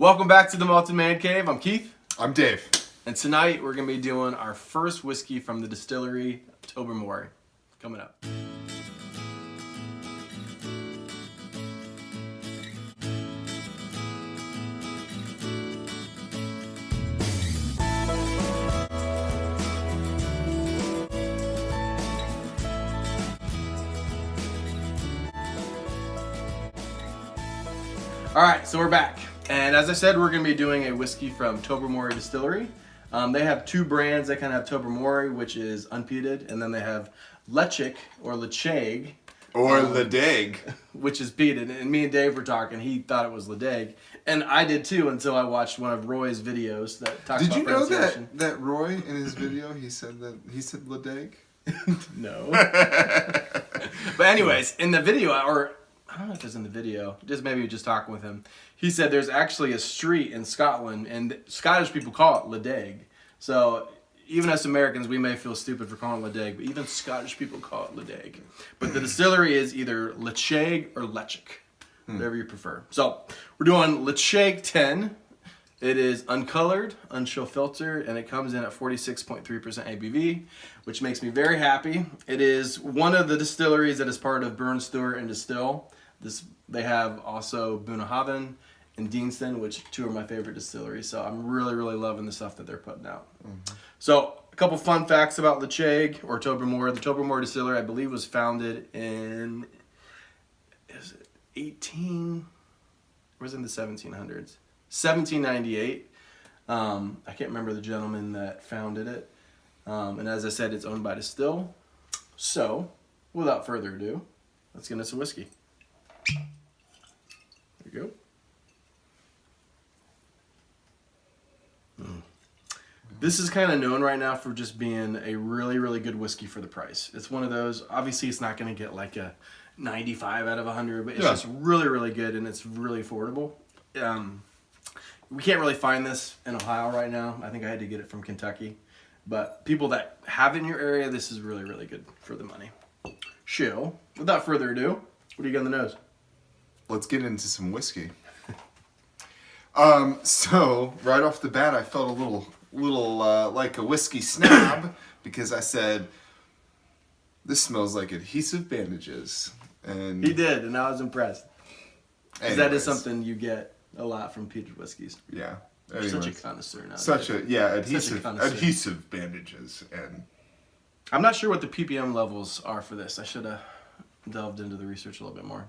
Welcome back to the Malted Man Cave. I'm Keith. I'm Dave. And tonight we're going to be doing our first whiskey from the distillery, Tobermory. Coming up. Alright, so we're back. And as I said, we're going to be doing a whiskey from Tobermory Distillery. They have two brands. They kind of have Tobermory, which is unpeated, and then they have Ledaig or Ledaig. Or Ledaig. Which is peated. And me and Dave were talking. He thought it was Ledaig. And I did too until I watched one of Roy's videos that talks about pronunciation. Did you know that Roy, in his video, he said Ledaig? No. But anyways, in the video, or I don't know if it's in the video, just maybe just talking with him, he said there's actually a street in Scotland, and Scottish people call it Ledaig. So even as Americans, we may feel stupid for calling it Ledaig, but even Scottish people call it Ledaig. But the distillery is either Ledaig or Ledaig, whatever you prefer. So we're doing Ledaig 10. It is uncolored, unchill filter, and it comes in at 46.3% ABV, which makes me very happy. It is one of the distilleries that is part of Burn, Stewart, and Distill. They have also Bunnahabhain and Deanston, which two are my favorite distilleries. So I'm really, really loving the stuff that they're putting out. Mm-hmm. So a couple fun facts about Ledaig or Tobermory. The Tobermory distillery, I believe, was founded in, is it 18? Or was it in the 1700s? 1798. I can't remember the gentleman that founded it. And as I said, it's owned by Distill. So, without further ado, let's get into some whiskey. There you go. This is kind of known right now for just being a really, really good whiskey for the price. It's one of those, obviously it's not going to get like a 95 out of 100, but it's just really, really good and it's really affordable. We can't really find this in Ohio right now. I think I had to get it from Kentucky. But people that have it in your area, this is really, really good for the money. Chill. Without further ado, what do you got on the nose? Let's get into some whiskey. So right off the bat, I felt a little like a whiskey snob because I said, this smells like adhesive bandages. And he did, and I was impressed. Because that is something you get a lot from peated whiskeys. Yeah. You're such a connoisseur now. Adhesive bandages. And I'm not sure what the ppm levels are for this. I should have delved into the research a little bit more.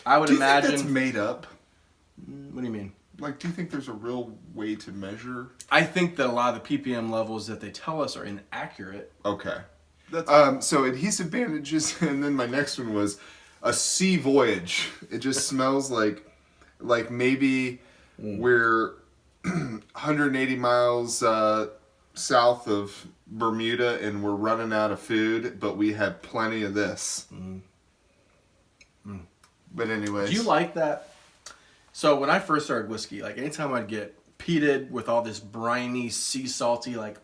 I would imagine. Do you think that's made up? What do you mean? Like, do you think there's a real way to measure? I think that a lot of the ppm levels that they tell us are inaccurate. Okay. So adhesive bandages, and then my next one was a sea voyage. It just smells like maybe we're 180 miles south of Bermuda and we're running out of food, but we have plenty of this. But anyways. Do you like that? So when I first started whiskey, like anytime I'd get peated with all this briny, sea salty, like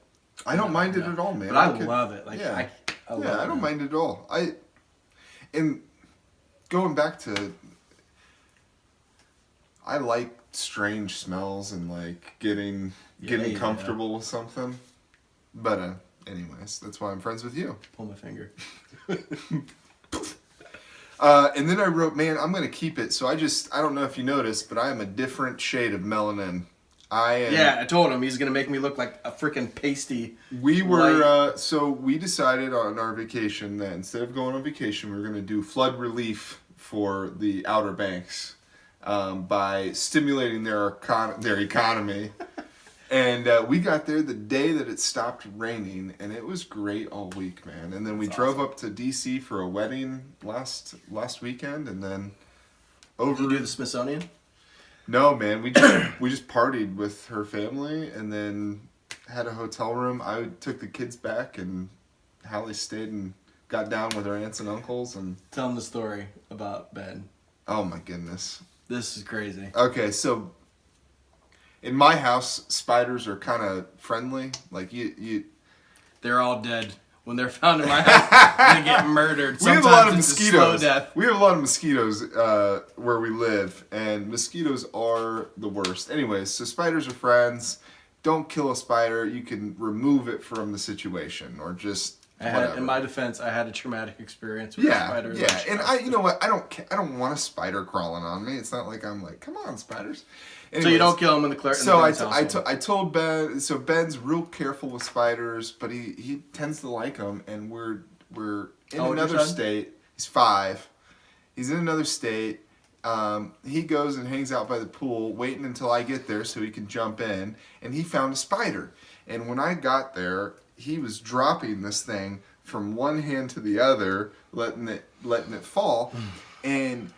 I don't mind it at all, man. But I love it. Like I love it. I don't mind it at all. And going back to, I like strange smells and like getting comfortable with something. But anyways, that's why I'm friends with you. Pull my finger. And then I wrote, man, I'm gonna keep it. So I don't know if you noticed, but I am a different shade of melanin. Yeah, I told him he's gonna make me look like a freaking pasty. We were so we decided on our vacation that instead of going on vacation, we were gonna do flood relief for the Outer Banks by stimulating their economy. And we got there the day that it stopped raining, and it was great all week, man. And then we drove up to D.C. for a wedding last weekend, and then over. Did you do the Smithsonian? No, man. We just partied with her family, and then had a hotel room. I took the kids back, and Hallie stayed and got down with her aunts and uncles. And tell them the story about Ben. Oh my goodness, this is crazy. Okay, so. In my house, spiders are kind of friendly. Like you, they're all dead when they're found in my house, they get murdered. We have a lot of Sometimes it's a slow mosquitoes. death. We have a lot of mosquitoes where we live, and mosquitoes are the worst. Anyways, so spiders are friends. Don't kill a spider. You can remove it from the situation, or just whatever. In my defense, I had a traumatic experience with a spider. Yeah, and you know what? I don't want a spider crawling on me. It's not like I'm like, come on, spiders. Anyways, so you don't kill them in the Claire. So I told Ben. So Ben's real careful with spiders, but he tends to like them, and we're in another state. He's 5. He's in another state. He goes and hangs out by the pool, waiting until I get there so he can jump in. And he found a spider. And when I got there, he was dropping this thing from one hand to the other, letting it fall. And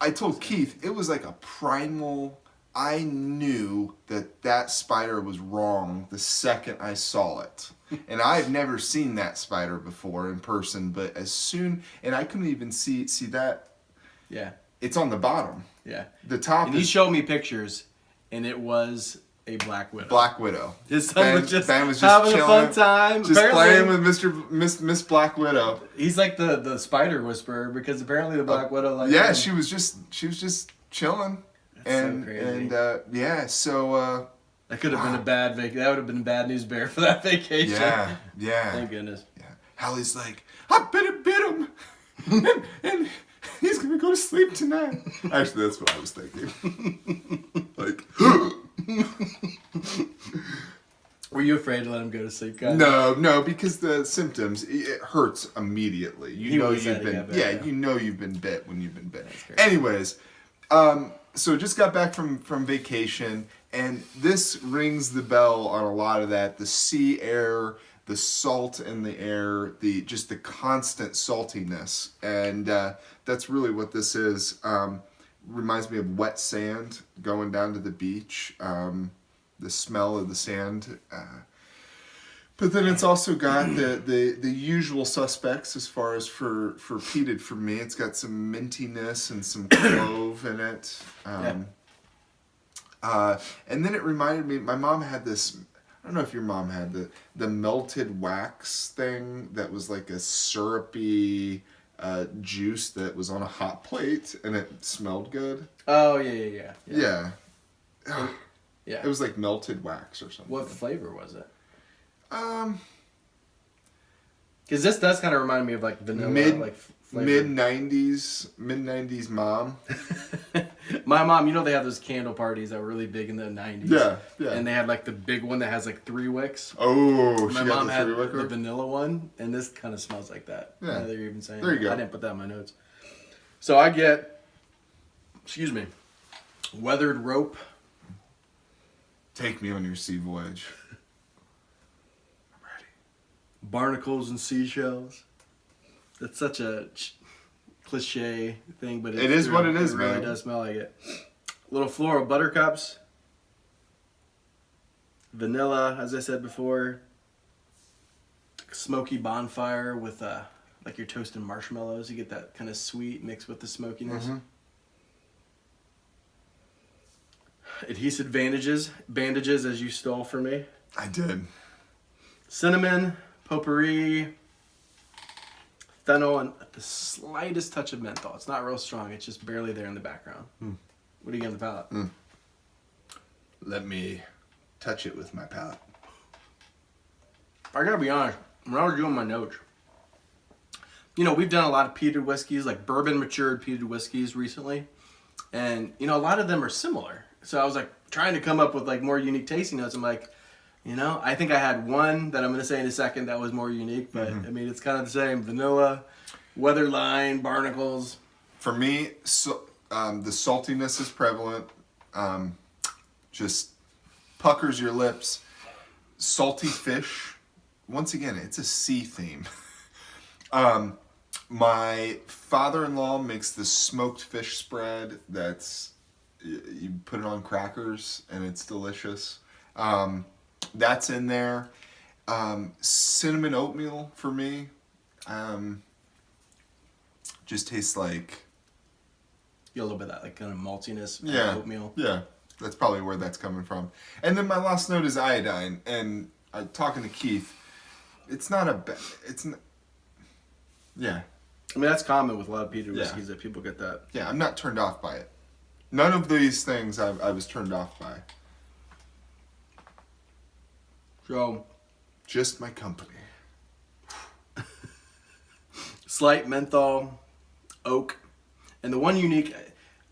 I told Keith it was like a primal. I knew that spider was wrong the second I saw it. And I've never seen that spider before in person, but and I couldn't even see that. Yeah. It's on the bottom. Yeah. The top. And he showed me pictures, and it was a black widow. Black widow. His son was just having a fun time. Just playing with Miss Black Widow. He's like the spider whisperer, because apparently the Black Widow like yeah, him. she was just chilling. That's so crazy. So that could have been a bad that would have been a bad news bear for that vacation. Yeah. Thank goodness. Yeah. Hallie's like, I bit him, and he's gonna go to sleep tonight. Actually, that's what I was thinking. Like, were you afraid to let him go to sleep, guys? No, because the symptoms, it hurts immediately. You know you've been bit when you've been bit. Anyways, so just got back from vacation, and this rings the bell on a lot of that. The sea air, the salt in the air, the constant saltiness, and that's really what this is. Reminds me of wet sand going down to the beach. The smell of the sand. But then it's also got the usual suspects as far as for peated for me. It's got some mintiness and some clove in it. And then it reminded me, my mom had this, I don't know if your mom had the melted wax thing that was like a syrupy juice that was on a hot plate and it smelled good. Oh, yeah. Yeah. Yeah. It was like melted wax or something. What flavor was it? Because this does kind of remind me of like vanilla, mid 90s mom. My mom, they have those candle parties that were really big in the 90s. Yeah. And they had like the big one that has like 3 wicks. Oh, my mom had the vanilla one, and this kind of smells like that. Yeah. They're even saying there you go. I didn't put that in my notes. So I get, weathered rope. Take me on your sea voyage. I'm ready. Barnacles and seashells. That's such a cliche thing, but it is what it is, man. It really does smell like it. Little floral buttercups. Vanilla, as I said before. Smoky bonfire with like you're toasting marshmallows. You get that kind of sweet mixed with the smokiness. Mm-hmm. Adhesive bandages as you stole from me. I did. Cinnamon, Potpourri, fennel, and the slightest touch of menthol. It's not real strong. It's just barely there in the background. What do you get on the palate? Let me touch it with my palate. I gotta be honest. When I was doing my notes, we've done a lot of peated whiskeys, like bourbon matured peated whiskeys recently. And, a lot of them are similar. So I was like trying to come up with like more unique tasting notes. I'm like, I think I had one that I'm going to say in a second that was more unique, but I mean, it's kind of the same. Vanilla, weather line, barnacles. For me, the saltiness is prevalent. Just puckers your lips. Salty fish. Once again, it's a sea theme. My father-in-law makes this smoked fish spread that's, you put it on crackers and it's delicious. That's in there. Cinnamon oatmeal for me. Just tastes like... You get a little bit of that like kind of maltiness from oatmeal. Yeah, that's probably where that's coming from. And then my last note is iodine. And talking to Keith, it's not a bad. It's not. Yeah. I mean, that's common with a lot of peated whiskeys that people get that. Yeah, I'm not turned off by it. None of these things I was turned off by. So, just my company. Slight menthol, oak, and the one unique,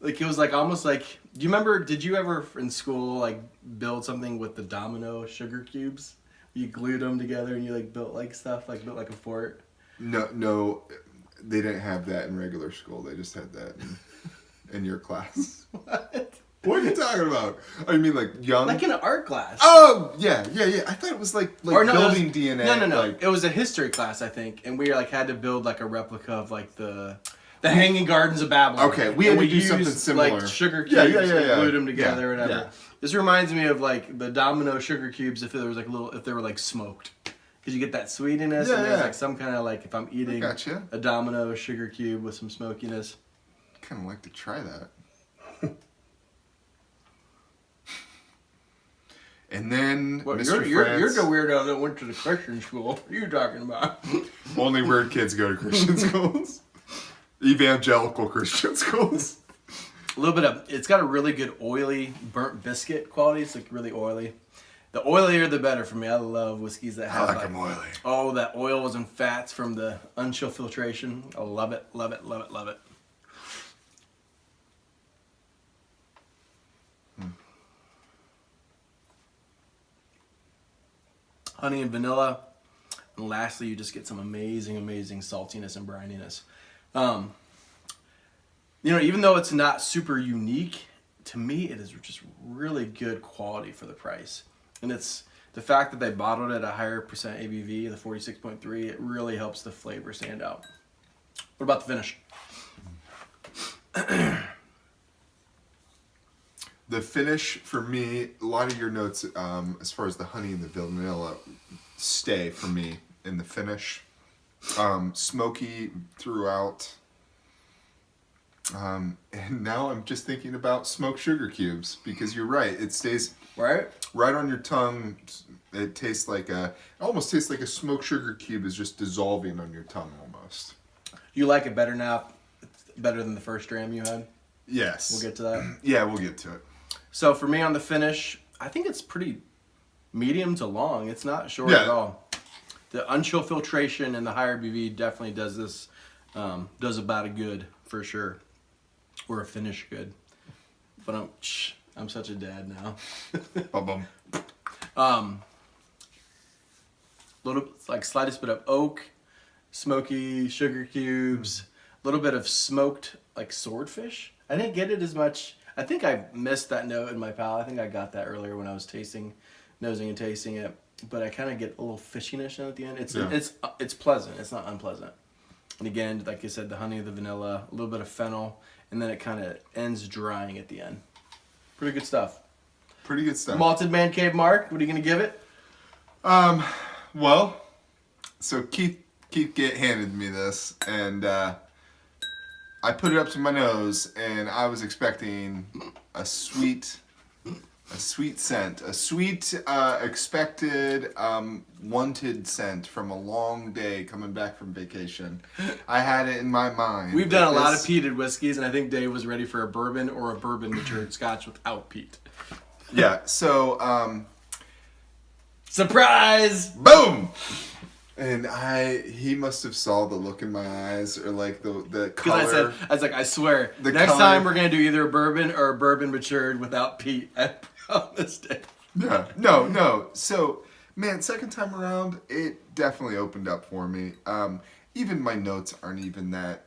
like it was like almost like. Do you remember? Did you ever in school like build something with the domino sugar cubes? You glued them together and you like built like stuff, like built like a fort. No, they didn't have that in regular school. They just had that in your class. What? What are you talking about? Oh, you mean like young? Like in an art class. Oh, yeah. I thought it was like or no, building was, DNA. No. Like, it was a history class, I think, and we like had to build like a replica of like the Hanging Gardens of Babylon. Okay, we had to do something similar. Like sugar cubes and glued them together, yeah, whatever. yeah. This reminds me of like the domino sugar cubes if there was like if they were like smoked. Because you get that sweetiness and there's like some kind of like if I'm eating a domino sugar cube with some smokiness. Kind of like to try that. And then Mr. You're the weirdo that went to the Christian school. What are you talking about? Only weird kids go to Christian schools. Evangelical Christian schools. A little bit of, it's got a really good oily burnt biscuit quality. It's like really oily. The oilier the better for me. I love whiskeys that have I like them oily. Oh, that oils and fats from the unchill filtration. I love it, love it, love it, love it. Honey and vanilla. And lastly, you just get some amazing, amazing saltiness and brininess. You know, even though it's not super unique, to me it is just really good quality for the price. And it's the fact that they bottled it at a higher percent ABV, the 46.3, it really helps the flavor stand out. What about the finish? The finish, for me, a lot of your notes, as far as the honey and the vanilla, stay for me in the finish. Smoky throughout. And now I'm just thinking about smoked sugar cubes, because you're right, it stays right on your tongue. It tastes like almost tastes like a smoked sugar cube is just dissolving on your tongue almost. You like it better now? It's better than the first dram you had? Yes. We'll get to that. Yeah, we'll get to it. So for me on the finish, I think it's pretty medium to long. It's not short at all. The unchill filtration and the higher BV definitely does this, does about a good for sure, or a finish good. But I'm such a dad now. Little like slightest bit of oak, smoky sugar cubes, a little bit of smoked like swordfish. I didn't get it as much. I think I missed that note in my palate. I think I got that earlier when I was nosing and tasting it. But I kind of get a little fishiness at the end. It's pleasant. It's not unpleasant. And again, like I said, the honey, the vanilla, a little bit of fennel, and then it kind of ends drying at the end. Pretty good stuff. Pretty good stuff. Malted Man Cave Mark, what are you going to give it? Well, so Keith handed me this, and I put it up to my nose, and I was expecting a sweet scent, a sweet, expected, wanted scent from a long day coming back from vacation. I had it in my mind. We've done a lot of peated whiskeys, and I think Dave was ready for a bourbon or a bourbon matured scotch without peat. Yeah, so, surprise! Boom! And he must have saw the look in my eyes, or like the color. I was like, I swear, next time we're gonna do either a bourbon or a bourbon matured without peat. I promise, Dave. Yeah, no. So, man, second time around, it definitely opened up for me. Even my notes aren't even that.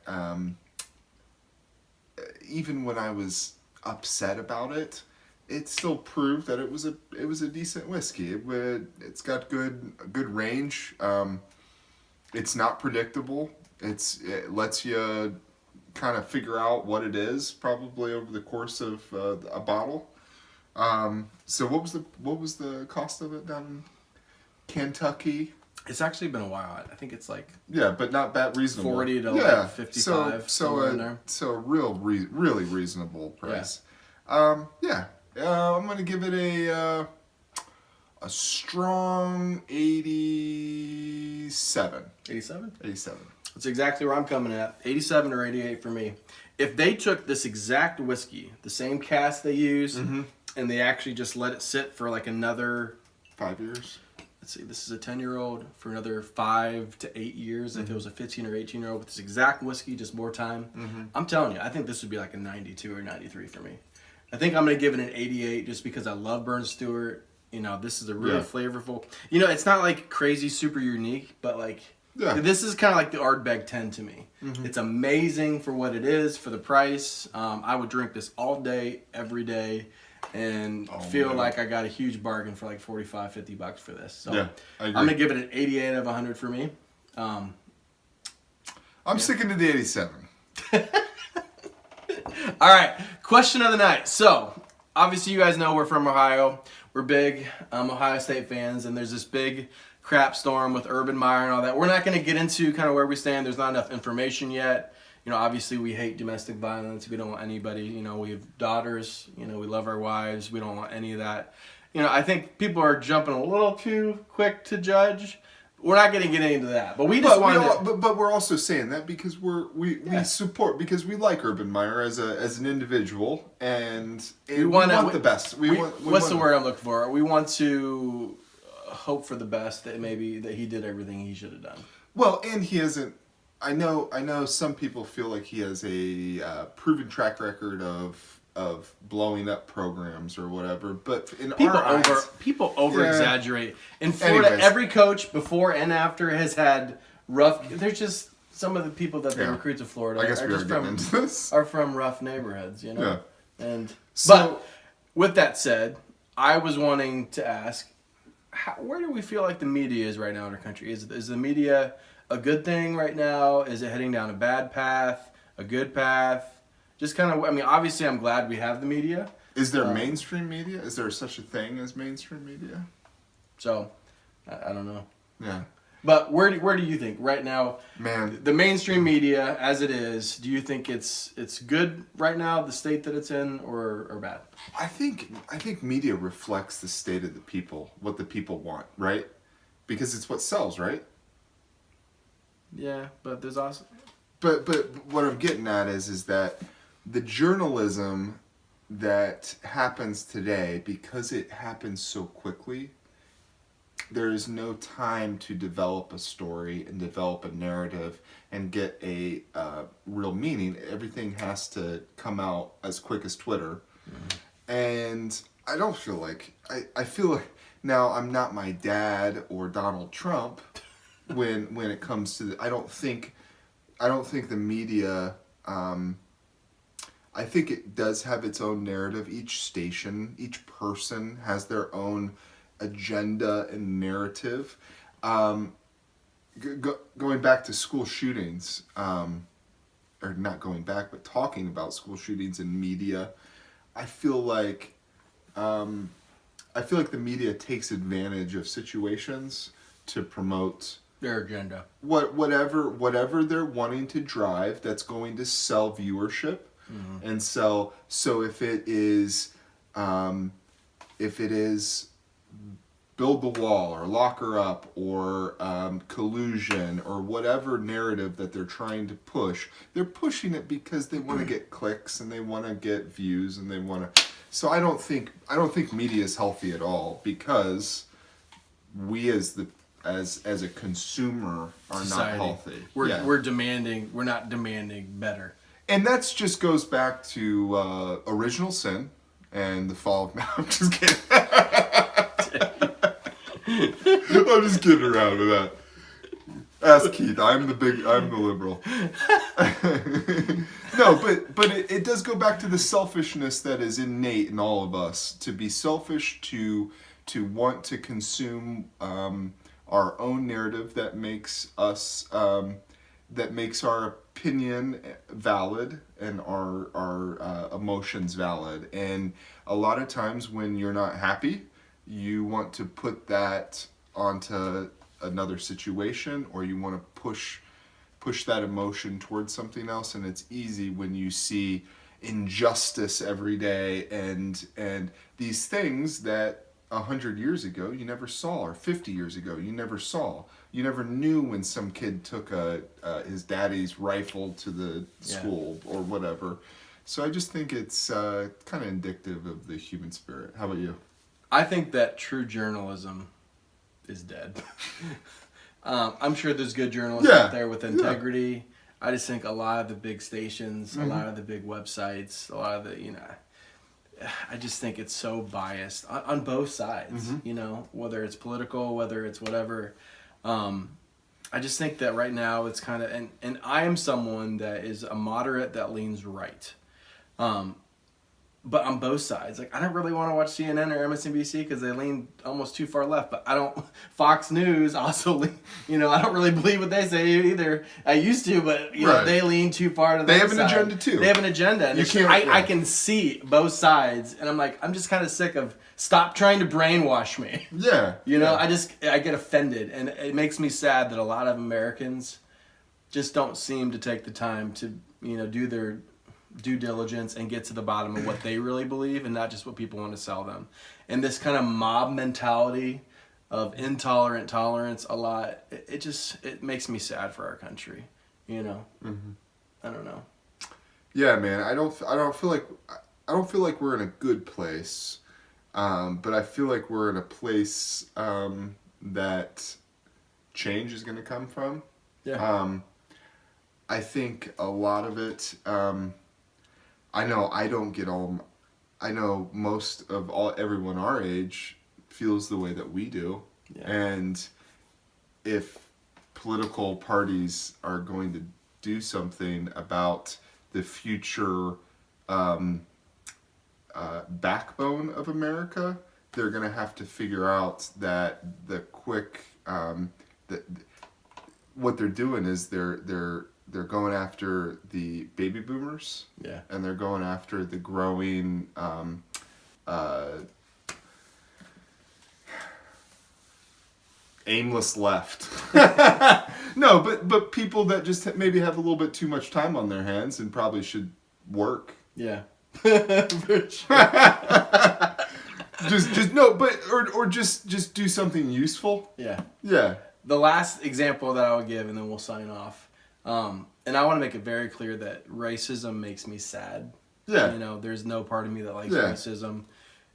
Even when I was upset about it, it still proved that it was a decent whiskey. It's got good range. It's not predictable. It lets you kind of figure out what it is probably over the course of a bottle. So what was the cost of it down in Kentucky? It's actually been a while. I think it's like but not that reasonable. 40 to like 55. So a really reasonable price. I'm gonna give it a strong 87. 87? 87. That's exactly where I'm coming at. 87 or 88 for me. If they took this exact whiskey, the same cask they use, and they actually just let it sit for like another 5 years. Let's see, this is a 10-year-old for another 5 to 8 years. If it was a 15 or 18-year-old with this exact whiskey, just more time, I'm telling you, I think this would be like a 92 or 93 for me. I think I'm going to give it an 88 just because I love Burn Stewart. You know, this is a really flavorful. You know, it's not like crazy, super unique, but like this is kind of like the Ardbeg 10 to me. It's amazing for what it is, for the price. I would drink this all day, every day. And feel like I got a huge bargain for like $45-$50 for this. So I agree. I'm gonna give it an 88 out of 100 for me. I'm sticking to the 87. All right, question of the night. So obviously you guys know we're from Ohio. We're big Ohio State fans, and there's this big crap storm with Urban Meyer and all that. We're not gonna get into kind of where we stand. There's not enough information yet. You know, obviously we hate domestic violence. We don't want anybody, you know, we have daughters, you know, we love our wives. We don't want any of that. You know, I think people are jumping a little too quick to judge. We're not going to get into that. But we just but we're also saying that because we support, because we like Urban Meyer as an individual, and we want the best. What's the word I'm looking for? We want to hope for the best, that maybe that he did everything he should have done. Well, and he hasn't. I know some people feel like he has a proven track record of blowing up programs or whatever, but in people over exaggerate. In Florida, every coach before and after has had rough. There's just some of the people that they recruit to Florida are from rough neighborhoods, you know. And but with that said, I was wanting to ask, where do we feel like the media is right now in our country? Is the media a good thing right now? Is it heading down a bad path, a good path? Just kind of, I mean, obviously I'm glad we have the media. Is there mainstream media? Is there such a thing as mainstream media? So, I don't know. Yeah. But where do you think right now, man, the mainstream media as it is, do you think it's good right now, the state that it's in, or bad? I think media reflects the state of the people, what the people want, right? Because it's what sells, right? Yeah, but there's also... But what I'm getting at is that the journalism that happens today, because it happens so quickly, there is no time to develop a story and develop a narrative and get a real meaning. Everything has to come out as quick as Twitter. And I don't feel like... I feel like... Now, I'm not my dad or Donald Trump when it comes to... I don't think the media... I think it does have its own narrative. Each station, each person has their own agenda and narrative. Going back to school shootings, or not going back, but talking about school shootings in media, I feel like the media takes advantage of situations to promote their agenda. Whatever they're wanting to drive, that's going to sell viewership. Mm-hmm. And so if it is build the wall or lock her up or collusion or whatever narrative that they're trying to push, they're pushing it because they want to get clicks and they want to get views and they want to. So I don't think media is healthy at all, because we as a consumer are society. Not healthy. We're not demanding better. And that just goes back to original sin and the fall of man. I'm just kidding. I'm just kidding around with that. Ask Keith. I'm the liberal. No, but it does go back to the selfishness that is innate in all of us. To be selfish, to want to consume our own narrative that makes us that makes our opinion valid and our emotions valid. And a lot of times when you're not happy, you want to put that onto another situation, or you want to push that emotion towards something else. And it's easy when you see injustice every day and these things that 100 years ago you never saw, or 50 years ago you never saw. You never knew when some kid took his daddy's rifle to the school or whatever. So I just think it's kind of indicative of the human spirit. How about you? I think that true journalism is dead. I'm sure there's good journalists out there with integrity. Yeah. I just think a lot of the big stations, a lot of the big websites, a lot of the, I just think it's so biased on both sides, whether it's political, whether it's whatever. I just think that right now it's kind of, and I am someone that is a moderate that leans right. But on both sides, like I don't really want to watch CNN or MSNBC because they lean almost too far left. But I don't. Fox News also, I don't really believe what they say either. I used to, but they lean too far to the They have side. An agenda too. They have an agenda. And I can see both sides, and I'm like, I'm just kind of sick of stop trying to brainwash me. Yeah. I get offended, and it makes me sad that a lot of Americans just don't seem to take the time to do their due diligence and get to the bottom of what they really believe and not just what people want to sell them. And this kind of mob mentality of intolerant tolerance a lot, it makes me sad for our country, I don't know. Yeah, man, I don't feel like we're in a good place. But I feel like we're in a place that change is going to come from. Yeah. I think a lot of it I know most of everyone our age feels the way that we do. Yeah. And if political parties are going to do something about the future backbone of America, they're going to have to figure out that what they're doing is they're going after the baby boomers. Yeah. And they're going after the growing aimless left. No, but people that just maybe have a little bit too much time on their hands and probably should work. Yeah. For sure. just do something useful. Yeah. Yeah. The last example that I would give, and then we'll sign off. And I want to make it very clear that racism makes me sad. Yeah. There's no part of me that likes racism.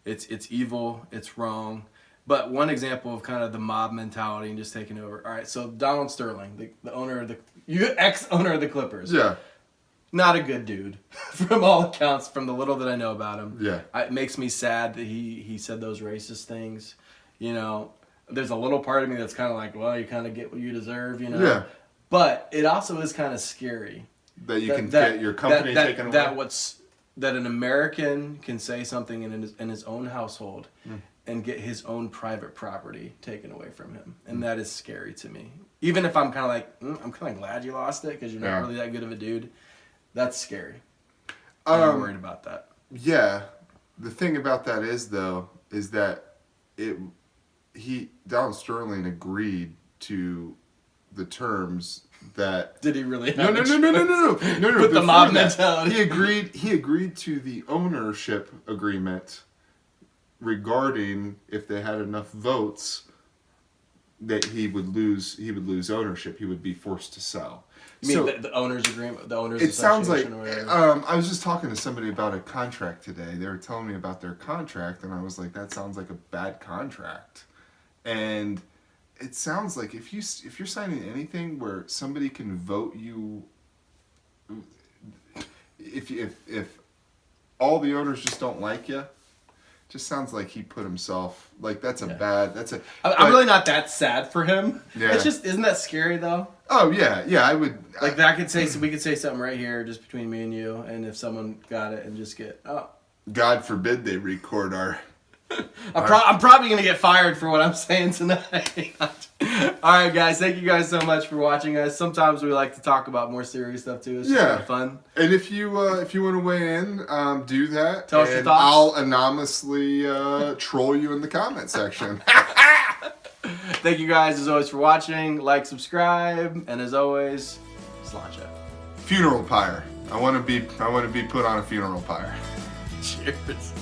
It's evil. It's wrong. But one example of kind of the mob mentality and just taking over. All right, so Donald Sterling, the owner of ex-owner of the Clippers. Yeah. Not a good dude, from all accounts, from the little that I know about him. Yeah. It makes me sad that he said those racist things. There's a little part of me that's kind of like, well, you kind of get what you deserve, Yeah. But it also is kind of scary. That you can get your company taken away? That an American can say something in his own household and get his own private property taken away from him. And that is scary to me. Even if I'm kind of like, I'm kind of glad you lost it because you're not really that good of a dude. That's scary. I'm worried about that. Yeah. The thing about that is that Donald Sterling agreed to the terms that... Did he really? No. With the mob mentality. He agreed to the ownership agreement regarding if they had enough votes that he would lose ownership. He would be forced to sell. You mean the owner's agreement? The owner's it sounds like... or whatever? I was just talking to somebody about a contract today. They were telling me about their contract, and I was like, that sounds like a bad contract. And it sounds like if you're signing anything where somebody can vote you... If all the owners just don't like you... Just sounds like he put himself I'm really not that sad for him. Yeah. It's just, isn't that scary though? Oh yeah, I would we could say something right here just between me and you, and if someone got it and just get God forbid they record our. I'm probably gonna get fired for what I'm saying tonight. All right, guys. Thank you guys so much for watching us. Sometimes we like to talk about more serious stuff too. It's just kind of fun. And if you want to weigh in, do that. Tell us your thoughts. I'll anonymously troll you in the comment section. Thank you guys as always for watching. Like, subscribe, and as always, sláinte. Funeral pyre. I want to be put on a funeral pyre. Cheers.